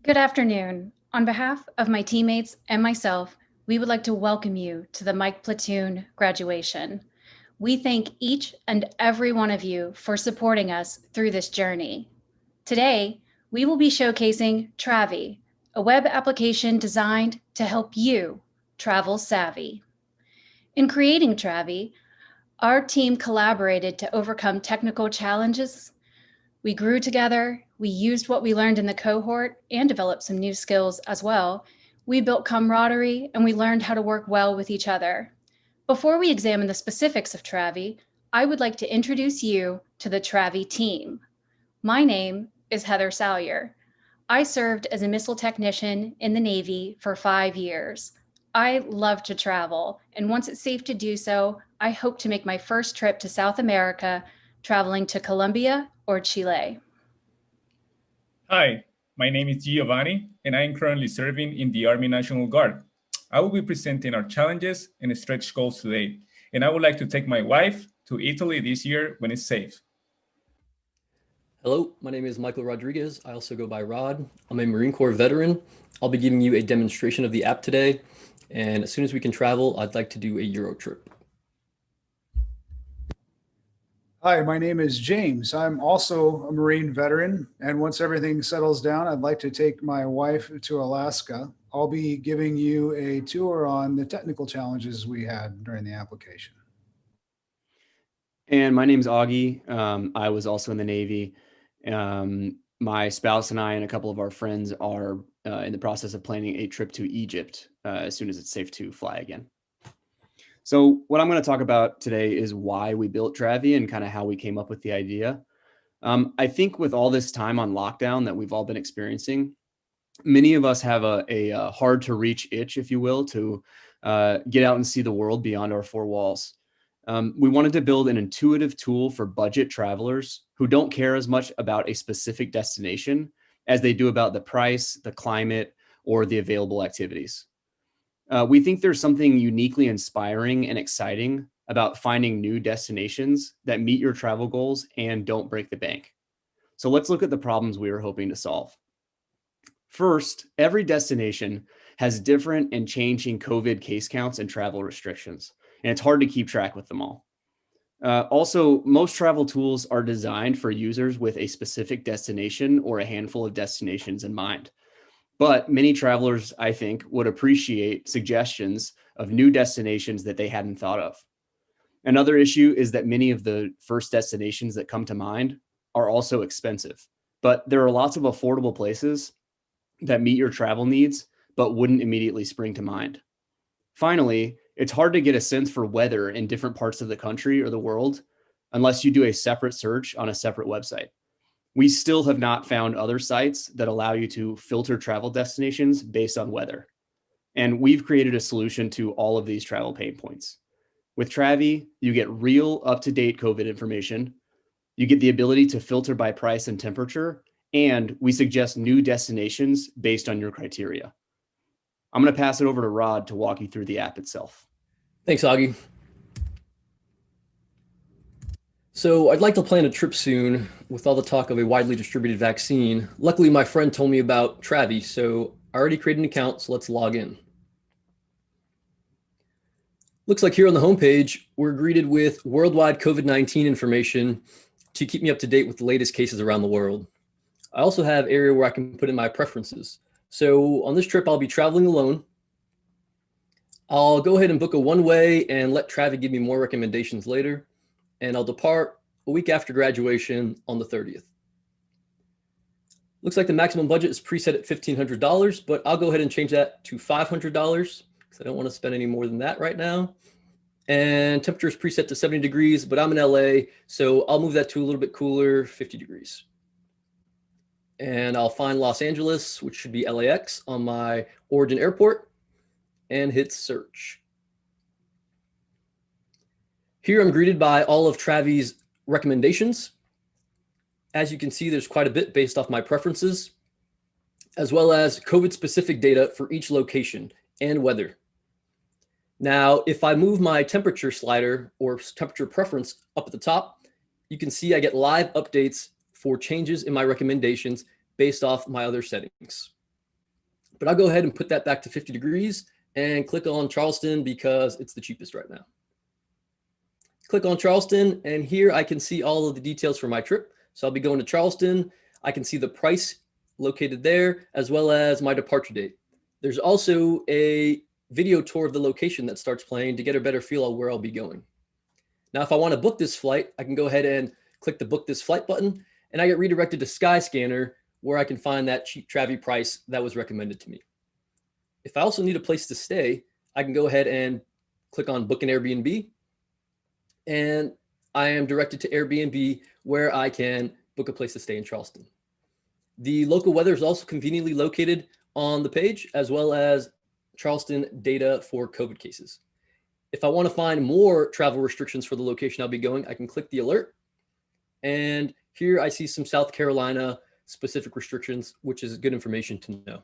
Good afternoon. On behalf of my teammates and myself, we would like to welcome you to the Mike Platoon graduation. We thank each and every one of you for supporting us through this journey. Today, we will be showcasing Travvy, a web application designed to help you travel savvy. In creating Travvy, our team collaborated to overcome technical challenges. We grew together, we used what we learned in the cohort and developed some new skills as well. We built camaraderie and we learned how to work well with each other. Before we examine the specifics of Travvy, I would like to introduce you to the Travvy team. My name is Heather Salyer. I served as a missile technician in the Navy for 5 years. I love to travel, and once it's safe to do so, I hope to make my first trip to South America, traveling to Colombia or Chile. Hi, my name is Giovanni, and I am currently serving in the Army National Guard. I will be presenting our challenges and stretch goals today, and I would like to take my wife to Italy this year when it's safe. Hello, my name is Michael Rodriguez. I also go by Rod. I'm a Marine Corps veteran. I'll be giving you a demonstration of the app today, and as soon as we can travel, I'd like to do a Euro trip. Hi, my name is James. I'm also a Marine veteran, and once everything settles down, I'd like to take my wife to Alaska. I'll be giving you a tour on the technical challenges we had during the application. And my name's Augie. I was also in the Navy. My spouse and I and a couple of our friends are in the process of planning a trip to Egypt as soon as it's safe to fly again. So what I'm going to talk about today is why we built Travvy and kind of how we came up with the idea. I think with all this time on lockdown that we've all been experiencing, many of us have a hard to reach itch, if you will, to get out and see the world beyond our four walls. We wanted to build an intuitive tool for budget travelers who don't care as much about a specific destination as they do about the price, the climate, or the available activities. We think there's something uniquely inspiring and exciting about finding new destinations that meet your travel goals and don't break the bank. So let's look at the problems we were hoping to solve. First, every destination has different and changing COVID case counts and travel restrictions, and it's hard to keep track with them all. Also, most travel tools are designed for users with a specific destination or a handful of destinations in mind. But many travelers, I think, would appreciate suggestions of new destinations that they hadn't thought of. Another issue is that many of the first destinations that come to mind are also expensive, but there are lots of affordable places that meet your travel needs, but wouldn't immediately spring to mind. Finally, it's hard to get a sense for weather in different parts of the country or the world unless you do a separate search on a separate website. We still have not found other sites that allow you to filter travel destinations based on weather. And we've created a solution to all of these travel pain points. With Travvy, you get real up-to-date COVID information, you get the ability to filter by price and temperature, and we suggest new destinations based on your criteria. I'm going to pass it over to Rod to walk you through the app itself. Thanks, Augie. So I'd like to plan a trip soon with all the talk of a widely distributed vaccine. Luckily, my friend told me about Travvy, so I already created an account, so let's log in. Looks like here on the homepage, we're greeted with worldwide COVID-19 information to keep me up to date with the latest cases around the world. I also have an area where I can put in my preferences. So on this trip, I'll be traveling alone. I'll go ahead and book a one-way and let Travvy give me more recommendations later. And I'll depart a week after graduation on the 30th. Looks like the maximum budget is preset at $1,500, but I'll go ahead and change that to $500 because I don't want to spend any more than that right now. And temperature is preset to 70 degrees, but I'm in LA, so I'll move that to a little bit cooler, 50 degrees. And I'll find Los Angeles, which should be LAX, on my origin airport, and hit search. Here I'm greeted by all of Travvy's recommendations. As you can see, there's quite a bit based off my preferences, as well as COVID-specific data for each location and weather. Now, if I move my temperature slider or temperature preference up at the top, you can see I get live updates for changes in my recommendations based off my other settings. but I'll go ahead and put that back to 50 degrees and click on Charleston because it's the cheapest right now. Click on Charleston, and here I can see all of the details for my trip. So I'll be going to Charleston. I can see the price located there, as well as my departure date. There's also a video tour of the location that starts playing to get a better feel of where I'll be going. Now, if I want to book this flight, I can go ahead and click the Book This Flight button, and I get redirected to Skyscanner, where I can find that cheap Travvy price that was recommended to me. If I also need a place to stay, I can go ahead and click on Book an Airbnb, and I am directed to Airbnb, where I can book a place to stay in Charleston. The local weather is also conveniently located on the page, as well as Charleston data for COVID cases. If I want to find more travel restrictions for the location I'll be going, I can click the alert. And here I see some South Carolina specific restrictions, which is good information to know.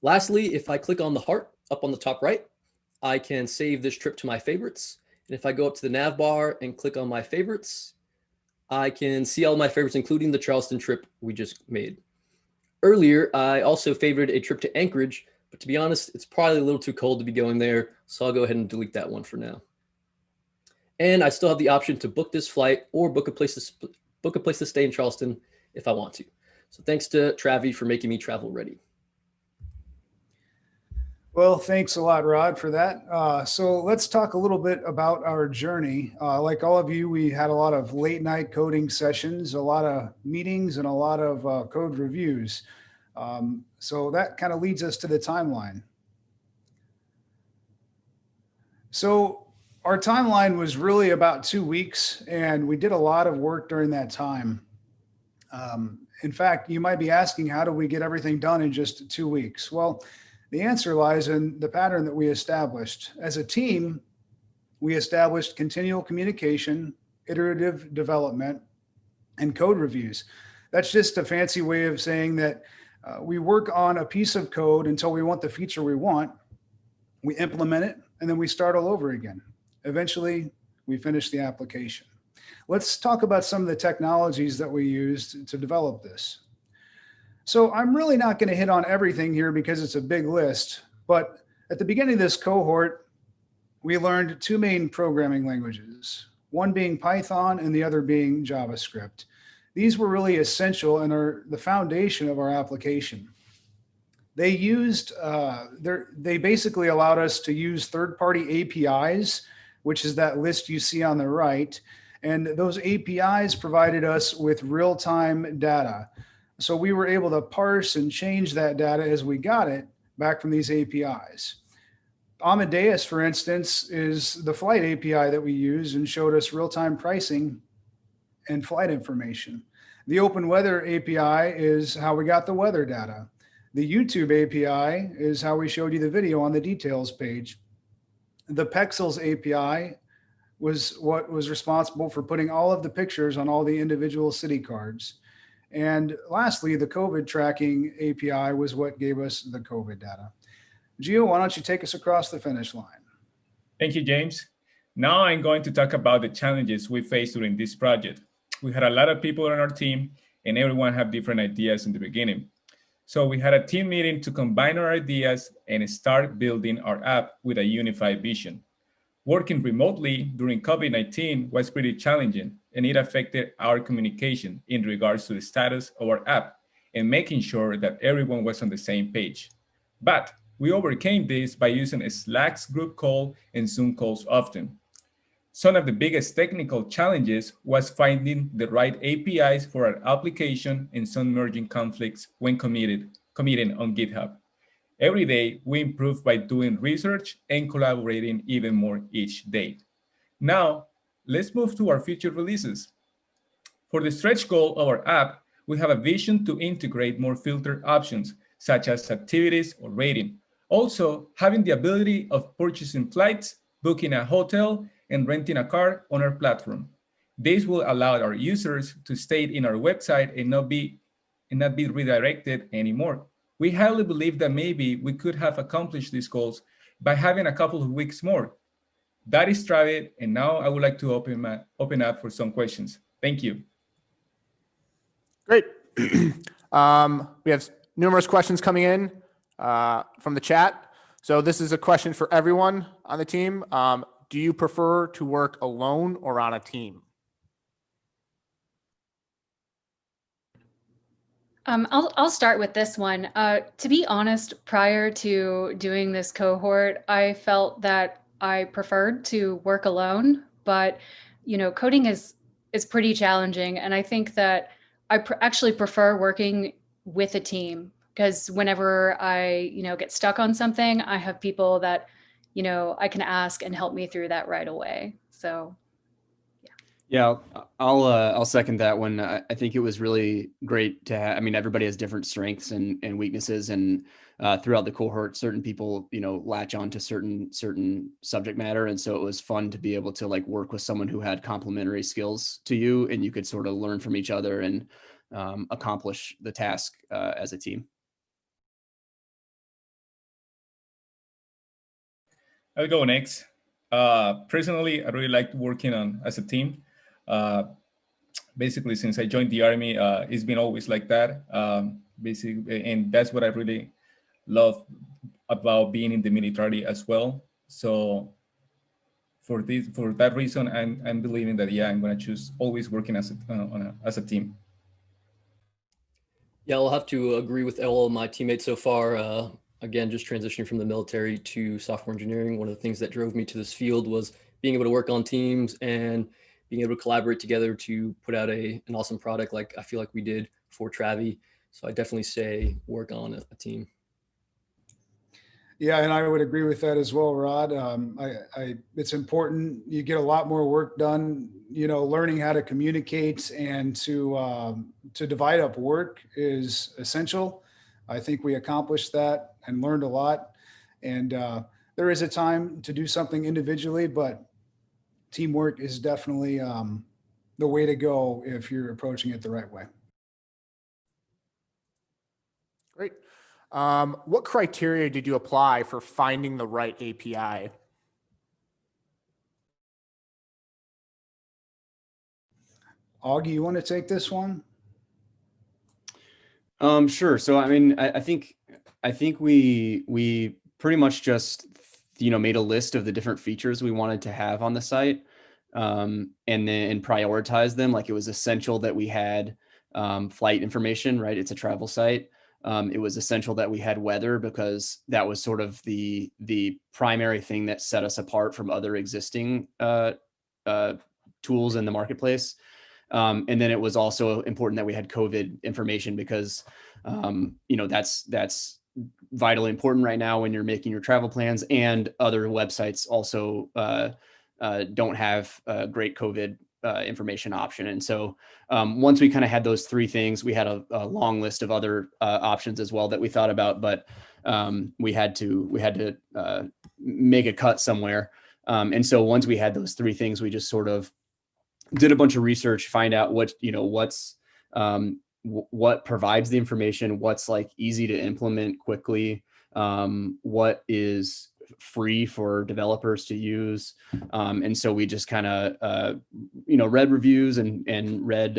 Lastly, if I click on the heart up on the top right, I can save this trip to my favorites. And if I go up to the nav bar and click on my favorites, I can see all my favorites, including the Charleston trip we just made. Earlier, I also favored a trip to Anchorage, but to be honest, it's probably a little too cold to be going there. So I'll go ahead and delete that one for now. And I still have the option to book this flight or book a place to stay in Charleston if I want to. So thanks to Travvy for making me travel ready. Well, thanks a lot, Rod, for that. So let's talk a little bit about our journey. Like all of you, we had a lot of late night coding sessions, a lot of meetings, and a lot of code reviews. So that kind of leads us to the timeline. So our timeline was really about 2 weeks, and we did a lot of work during that time. In fact, you might be asking, how do we get everything done in just 2 weeks? Well, the answer lies in the pattern that we established. As a team, we established continual communication, iterative development, and code reviews. That's just a fancy way of saying that we work on a piece of code until we want the feature we want, we implement it, and then we start all over again. Eventually, we finish the application. Let's talk about some of the technologies that we used to develop this. So I'm really not going to hit on everything here because it's a big list, but at the beginning of this cohort, we learned 2 main programming languages, one being Python and the other being JavaScript. These were really essential and are the foundation of our application. They basically allowed us to use third-party APIs, which is that list you see on the right. And those APIs provided us with real-time data. So we were able to parse and change that data as we got it back from these APIs. Amadeus, for instance, is the flight API that we use and showed us real-time pricing and flight information. The Open Weather API is how we got the weather data. The YouTube API is how we showed you the video on the details page. The Pexels API was what was responsible for putting all of the pictures on all the individual city cards. And lastly, the COVID tracking API was what gave us the COVID data. Gio, why don't you take us across the finish line? Thank you, James. Now I'm going to talk about the challenges we faced during this project. We had a lot of people on our team, and everyone had different ideas in the beginning. So we had a team meeting to combine our ideas and start building our app with a unified vision. Working remotely during COVID-19 was pretty challenging, and it affected our communication in regards to the status of our app and making sure that everyone was on the same page. But we overcame this by using Slack's group call and Zoom calls often. Some of the biggest technical challenges was finding the right APIs for our application and some merging conflicts when committing on GitHub. Every day, we improve by doing research and collaborating even more each day. Now, let's move to our future releases. For the stretch goal of our app, we have a vision to integrate more filter options, such as activities or rating. Also, having the ability of purchasing flights, booking a hotel, and renting a car on our platform. This will allow our users to stay in our website and not be redirected anymore. We highly believe that maybe we could have accomplished these goals by having a couple of weeks more. That is Travvy, and now I would like to open up for some questions. Thank you. Great. We have numerous questions coming in from the chat. So this is a question for everyone on the team. Do you prefer to work alone or on a team? I'll start with this one. To be honest, prior to doing this cohort, I felt that I preferred to work alone, but coding is pretty challenging, and I think that I actually prefer working with a team because whenever I get stuck on something, I have people that I can ask and help me through that right away. So Yeah, I'll second that one. I think it was really great to have. I mean, everybody has different strengths and weaknesses, and throughout the cohort, certain people latch on to certain subject matter, and so it was fun to be able to like work with someone who had complementary skills to you, and you could sort of learn from each other and accomplish the task as a team. I'll go next. Personally, I really liked working as a team. Basically, since I joined the Army, it's been always like that. Basically, and that's what I really love about being in the military as well. So for that reason, I'm believing that I'm going to choose always working as a team. Yeah, I'll have to agree with all of my teammates so far. Again, just transitioning from the military to software engineering, one of the things that drove me to this field was being able to work on teams and being able to collaborate together to put out an awesome product like I feel like we did for Travvy. So I definitely say work on a team. Yeah, and I would agree with that as well, Rod. It's important. You get a lot more work done. Learning how to communicate and to divide up work is essential. I think we accomplished that and learned a lot. And there is a time to do something individually, but teamwork is definitely the way to go if you're approaching it the right way. Great. What criteria did you apply for finding the right API? Augie, you want to take this one? Sure. So, I mean, I think we pretty much just, made a list of the different features we wanted to have on the site, and then prioritize them. Like it was essential that we had flight information, right? It's a travel site. It was essential that we had weather because that was sort of the primary thing that set us apart from other existing tools in the marketplace. And then it was also important that we had COVID information because, that's vitally important right now when you're making your travel plans, and other websites also don't have a great COVID information option. And so once we kind of had those three things, we had a long list of other options as well that we thought about, but we had to make a cut somewhere. And so once we had those three things, we just sort of did a bunch of research, find out what provides the information, what's like easy to implement quickly, what is free for developers to use. And so we just kind of, read reviews and read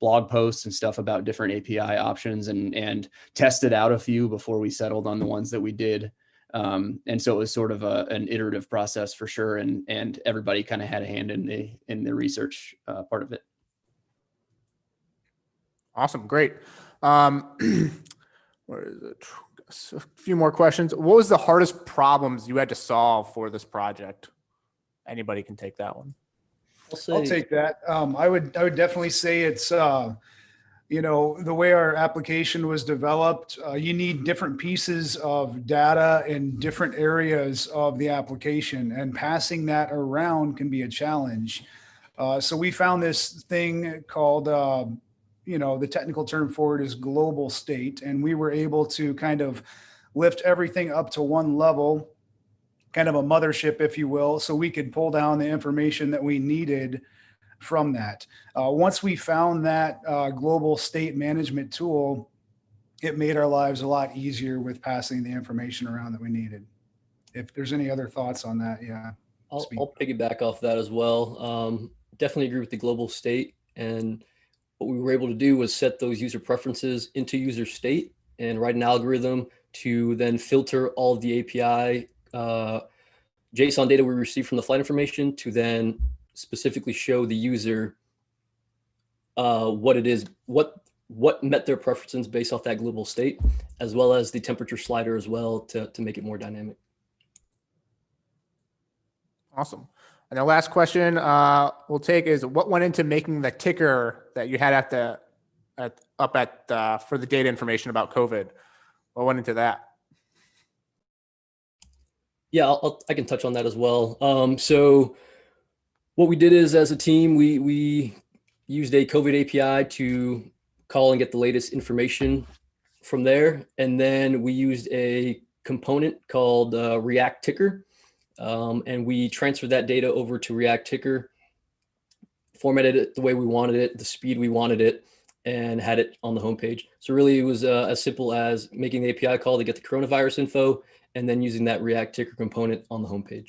blog posts and stuff about different API options and tested out a few before we settled on the ones that we did. And so it was sort of an iterative process for sure. And everybody kind of had a hand in the research part of it. Awesome. Great. Where is it? A few more questions. What was the hardest problems you had to solve for this project? Anybody can take that one. I'll take that. I would definitely say it's, the way our application was developed, you need different pieces of data in different areas of the application, and passing that around can be a challenge. So we found this thing called, the technical term for it is global state. And we were able to kind of lift everything up to one level, kind of a mothership, if you will, so we could pull down the information that we needed from that. Once we found that global state management tool, it made our lives a lot easier with passing the information around that we needed. If there's any other thoughts on that, yeah. I'll piggyback off that as well. Definitely agree with the global state. And what we were able to do was set those user preferences into user state. and write an algorithm to then filter all of the API JSON data we receive from the flight information to then specifically show the user what it is, what met their preferences based off that global state, as well as the temperature slider as well to make it more dynamic. Awesome. And the last question we'll take is, what went into making the ticker that you had for the data information about COVID? What went into that? Yeah, I can touch on that as well. So what we did is, as a team, we used a COVID API to call and get the latest information from there. And then we used a component called React Ticker. And we transferred that data over to React Ticker, formatted it the way we wanted it, the speed we wanted it, and had it on the homepage. So really it was as simple as making the API call to get the coronavirus info and then using that React Ticker component on the homepage.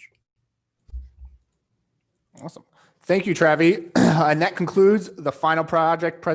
Awesome. Thank you, Travvy. And that concludes the final project presentation.